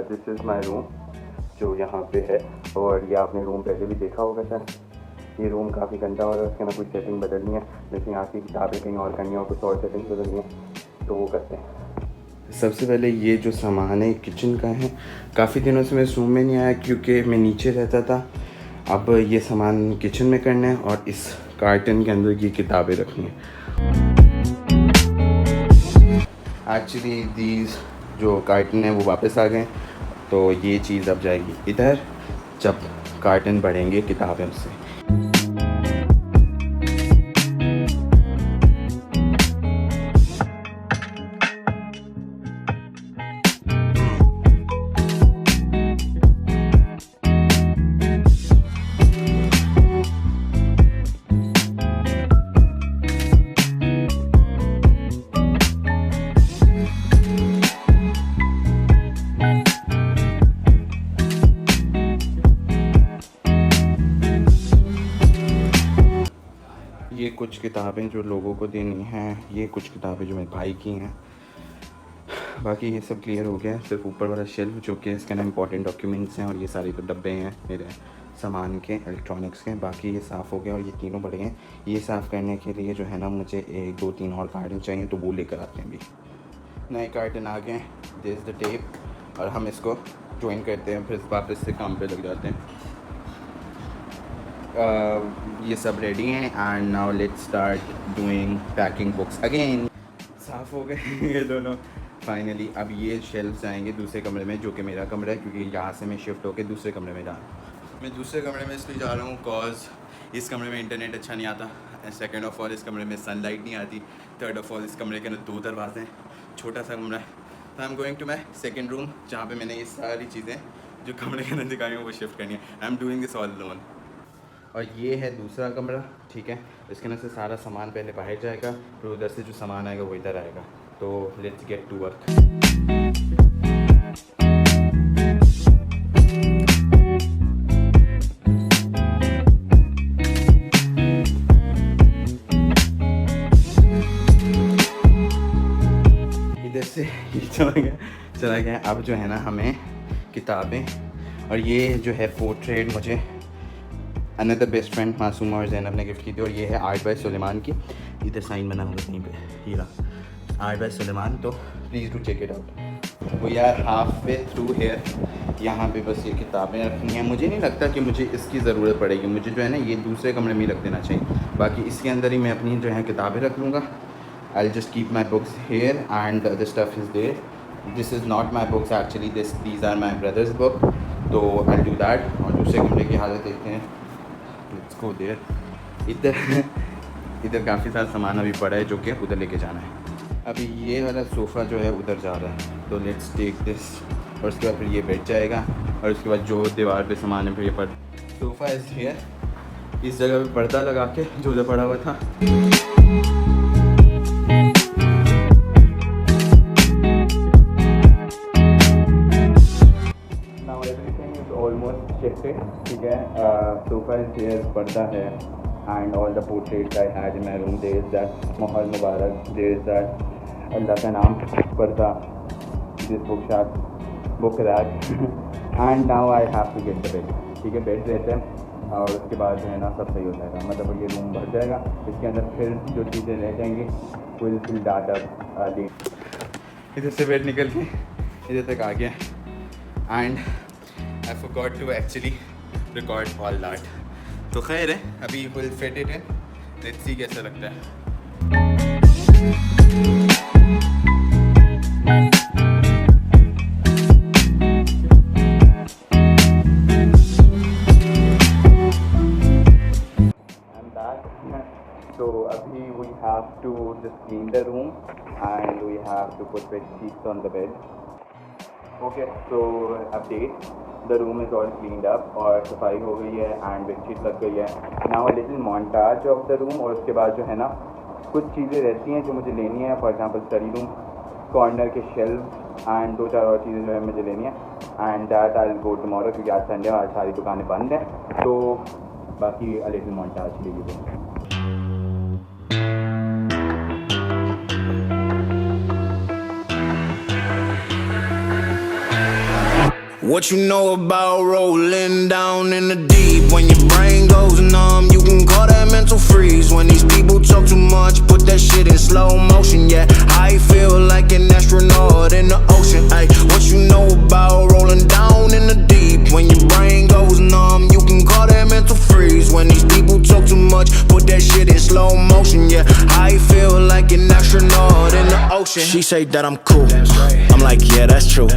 This is my room जो यहाँ पे है। और ये आपने रूम पहले भी देखा होगा शायद। ये रूम काफ़ी गंदा हो रहा है, उसके अंदर कोई सेटिंग बदलनी है, जैसे यहाँ की किताबें कहीं और करनी है और कुछ और सेटिंग बदलनी है तो वो करते हैं। सबसे पहले ये जो सामान है किचन का है। काफ़ी दिनों से मैं इस रूम में नहीं आया क्योंकि मैं नीचे रहता था। अब ये सामान किचन में करना है और इस कार्टन के अंदर ये किताबें रखनी है। एक्चुअली दीज जो कार्टन है वो वापस आ गए, तो ये चीज़ अब जाएगी इधर जब कार्टन बढ़ेंगे किताबें से। ये कुछ किताबें जो लोगों को देनी हैं, ये कुछ किताबें जो मेरे भाई की हैं। बाकी ये सब क्लियर हो गया है, सिर्फ ऊपर वाला शेल्फ जो कि इसके अंदर इंपॉर्टेंट डॉक्यूमेंट्स हैं और ये सारे तो डब्बे हैं मेरे सामान के, इलेक्ट्रॉनिक्स के। बाकी ये साफ़ हो गया और ये तीनों बड़े हैं। ये साफ़ करने के लिए जो है ना मुझे 1 2 3 और कार्टन चाहिए, तो वो लेकर आते हैं। भी नए कार्टन आ गए, दिस इज़ द टेप, और हम इसको ज्वाइन करते हैं, फिर वापस से काम पे लग जाते हैं। ये सब रेडी हैं and now let's start doing packing books again. साफ़ हो गए ये दोनों फाइनली। अब ये शेल्फ्स जाएंगे दूसरे कमरे में जो कि मेरा कमरा है, क्योंकि यहाँ से मैं शिफ्ट होकर दूसरे कमरे में जा रहा हूँ। मैं दूसरे कमरे में इसलिए जा रहा हूँ कॉज इस कमरे में इंटरनेट अच्छा नहीं आता, सेकेंड ऑफ ऑल इस कमरे में सनलाइट नहीं आती, थर्ड ऑफ ऑल इस कमरे के अंदर 2 दरवाजे हैं, छोटा सा कमरा है। तो I am going to my second room जहाँ पे मैंने ये सारी चीज़ें जो कमरे के अंदर दिखाई हैं वो शिफ्ट करनी है। I am doing this all loan. और ये है दूसरा कमरा, ठीक है। इसके अंदर से सारा सामान पहले बाहर जाएगा, फिर उधर से जो सामान आएगा वो इधर आएगा। तो लेट्स गेट टू वर्क। इधर से ये चला गया। अब जो है ना हमें किताबें, और ये जो है पोर्ट्रेट मुझे अनदर बेस्ट फ्रेंड मासूमा और ज़ैनब ने गिफ्ट की थी, और ये है आर्ट बाय सुलेमान की। इधर साइन बना होगा कहीं पे, हीरा आर्ट बाय सुलेमान। तो please do check it out. We are half way through here. यहाँ पे बस ये किताबें रखनी हैं। मुझे नहीं लगता कि मुझे इसकी ज़रूरत पड़ेगी, मुझे जो है ना ये दूसरे कमरे में ही रख देना चाहिए। बाकी इसके अंदर ही मैं अपनी जो है किताबें रख लूँगा। I will just keep my books here and the stuff is there. This is not my books actually, these are my brothers book. तो आई विल डू दैट। और दूसरे कमरे की हालत देखते हैं। Let's go there. इधर काफ़ी सारा सामान अभी पड़ा है जो कि उधर लेके जाना है। अभी ये वाला सोफ़ा जो है उधर जा रहा है, तो लेट्स टेक दिस। और उसके बाद फिर ये बैठ जाएगा, और उसके बाद जो दीवार पे सामान है फिर ये सोफ़ा इज़ हियर। इस जगह पे पर्दा लगा के जो उधर पड़ा हुआ था। Now everything is almost shifted, ठीक है। सोफ़ा इज़ हियर, पर्दा है, and all the portraits I had in my room. There is that Mohal Mubarak, there is that Allah ka naam Parda, this book rack and now I have to get the bed, ठीक है। Bed रहते हैं और उसके बाद जो है ना सब सही हो जाएगा, मतलब ये रूम भर जाएगा। इसके अंदर फिर जो चीज़ें रह जाएंगी विल फिल डाटा दी। इधर से बेड निकल के इधर तक आ गया and I forgot to actually record all that. तो खैर है, अभी will fit it in, let's see कैसा लगता है। तो अभी we have to just clean the room and we have to put bed sheets on the bed. Okay, तो update, the room is all cleaned up और सफाई हो गई है एंड बेडशीट लग गई है। Now a little montage of the room. और उसके बाद जो है ना कुछ चीज़ें रहती हैं जो मुझे लेनी है, for example study room, corner के शेल्फ एंड 2-4 और चीज़ें जो है मुझे लेनी है and that I will go tomorrow, क्योंकि आज संडे और आज सारी दुकानें बंद हैं। तो बाकी अ लिटिल मोन्टाज लीजिए। What you know about rolling down in the deep? When your brain goes numb, you can call that mental freeze. When these people talk too much, put that shit in slow motion. Yeah, I feel like an astronaut in the ocean. Ay, what you know about rolling down in the deep? When your brain goes numb, you can call that mental freeze. When these people talk too much, put that shit in slow motion. Yeah, I feel like an astronaut in the ocean. She say that I'm cool. I'm like, yeah, that's true.